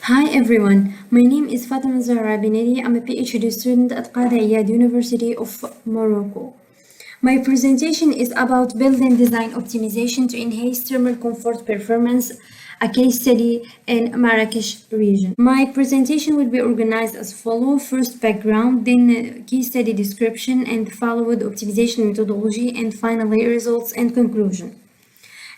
Hi everyone, my name is Fatima Zahra Benaddi. I'm a PhD student at Qadi Iyad University of Morocco. My presentation is about building design optimization to enhance thermal comfort performance, a case study in Marrakech region. My presentation will be organized as follows: first background, then case study description, and followed optimization methodology, and finally results and conclusion.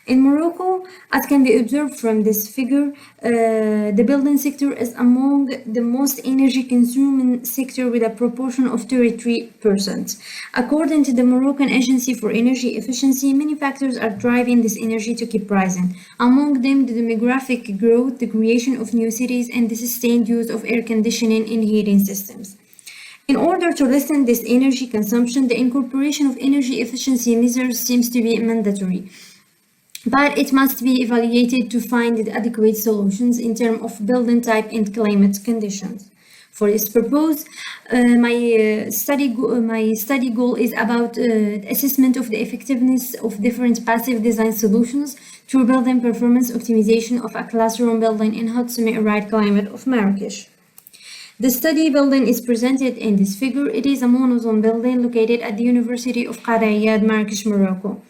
In Morocco, as can be observed from this figure, the building sector is among the most energy-consuming sector with a proportion of 33%. According to the Moroccan Agency for Energy Efficiency, many factors are driving this energy to keep rising. Among them, the demographic growth, the creation of new cities, and the sustained use of air conditioning in heating systems. In order to lessen this energy consumption, the incorporation of energy efficiency measures seems to be mandatory. But it must be evaluated to find adequate solutions in terms of building type and climate conditions. For this purpose, my study goal is about assessment of the effectiveness of different passive design solutions to building performance optimization of a classroom building in hot semi-arid climate of Marrakech. The study building is presented in this figure. It is a monozone building located at the University of Qadi Iyad, Marrakech, Morocco.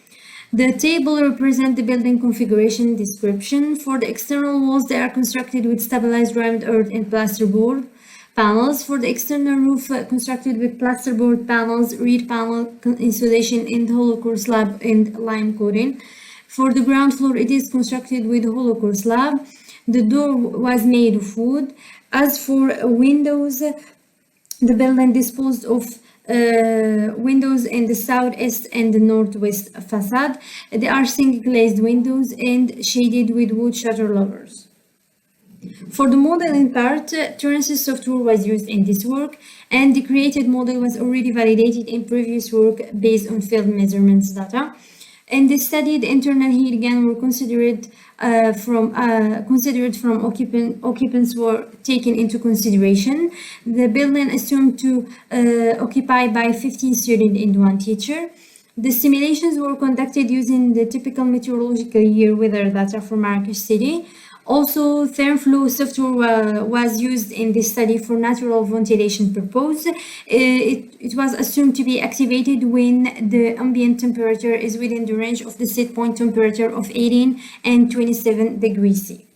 The table represents the building configuration description. For the external walls, they are constructed with stabilized round earth and plasterboard panels. For the external roof, constructed with plasterboard panels, reed panel insulation, and hollow core slab and lime coating. For the ground floor, it is constructed with hollow core slab. The door was made of wood. As for windows, the building disposed of windows in the southeast and the northwest facade. They are single glazed windows and shaded with wood shutter louvers. For the modeling part, TRNsys software was used in this work, and the created model was already validated in previous work based on field measurements data. In this study, the internal heat gain were considered from occupants were taken into consideration. The building assumed to occupy by 15 students and 1 teacher. The simulations were conducted using the typical meteorological year weather data for Marrakech city. Also, ThermFlow software was used in this study for natural ventilation purpose. It was assumed to be activated when the ambient temperature is within the range of the set point temperature of 18 and 27 degrees C.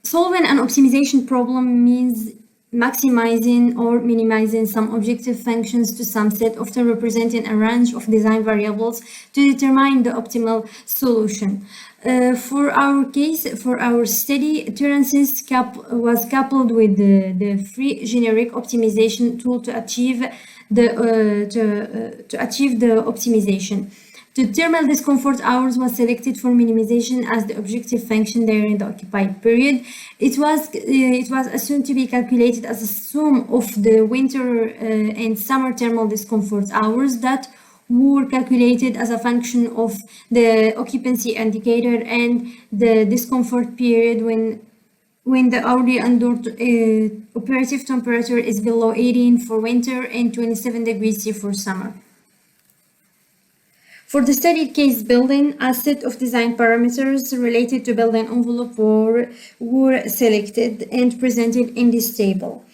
Solving an optimization problem means maximizing or minimizing some objective functions to some set, often representing a range of design variables to determine the optimal solution. For our study, TRNsys was coupled with the free generic optimization tool to achieve the optimization. The thermal discomfort hours was selected for minimization as the objective function during the occupied period. It was assumed to be calculated as a sum of the winter and summer thermal discomfort hours that were calculated as a function of the occupancy indicator and the discomfort period when the hourly indoor operative temperature is below 18 for winter and 27 degrees C for summer. For the studied case building, a set of design parameters related to building envelope were selected and presented in this table.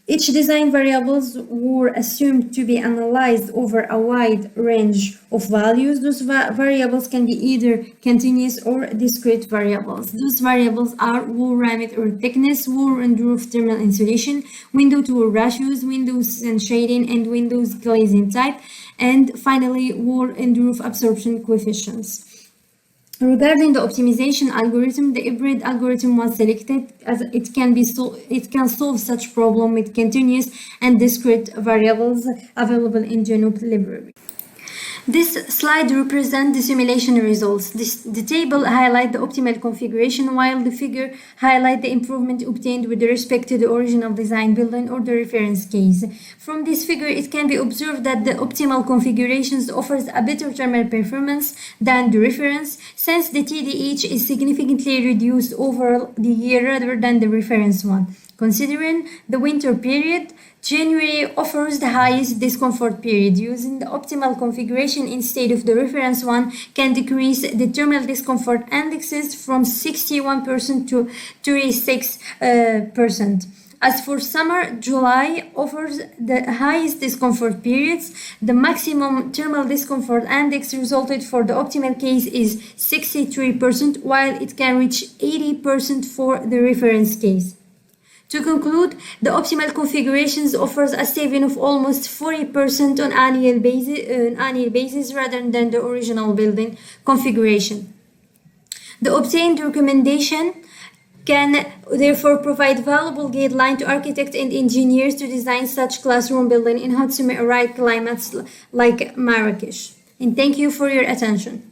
Each design variables were assumed to be analyzed over a wide range of values. Those variables can be either continuous or discrete variables. Those variables are wall diameter or thickness, wall and roof thermal insulation, window to wall ratios, windows and shading, and windows glazing type, and finally wall and roof absorption coefficients. Regarding the optimization algorithm, the hybrid algorithm was selected as it can solve such problem with continuous and discrete variables available in GenOpt library. This slide represents the simulation results. The table highlights the optimal configuration, while the figure highlights the improvement obtained with respect to the original design building or the reference case. From this figure, it can be observed that the optimal configurations offers a better thermal performance than the reference, since the TDH is significantly reduced over the year rather than the reference one. Considering the winter period, January offers the highest discomfort period. Using the optimal configuration instead of the reference one can decrease the thermal discomfort indexes from 61% to 36%. As for summer, July offers the highest discomfort periods. The maximum thermal discomfort index resulted for the optimal case is 63%, while it can reach 80% for the reference case. To conclude, the optimal configurations offers a saving of almost 40% on annual basis rather than the original building configuration. The obtained recommendation can therefore provide valuable guideline to architects and engineers to design such classroom building in hot semi-arid climates like Marrakech. And thank you for your attention.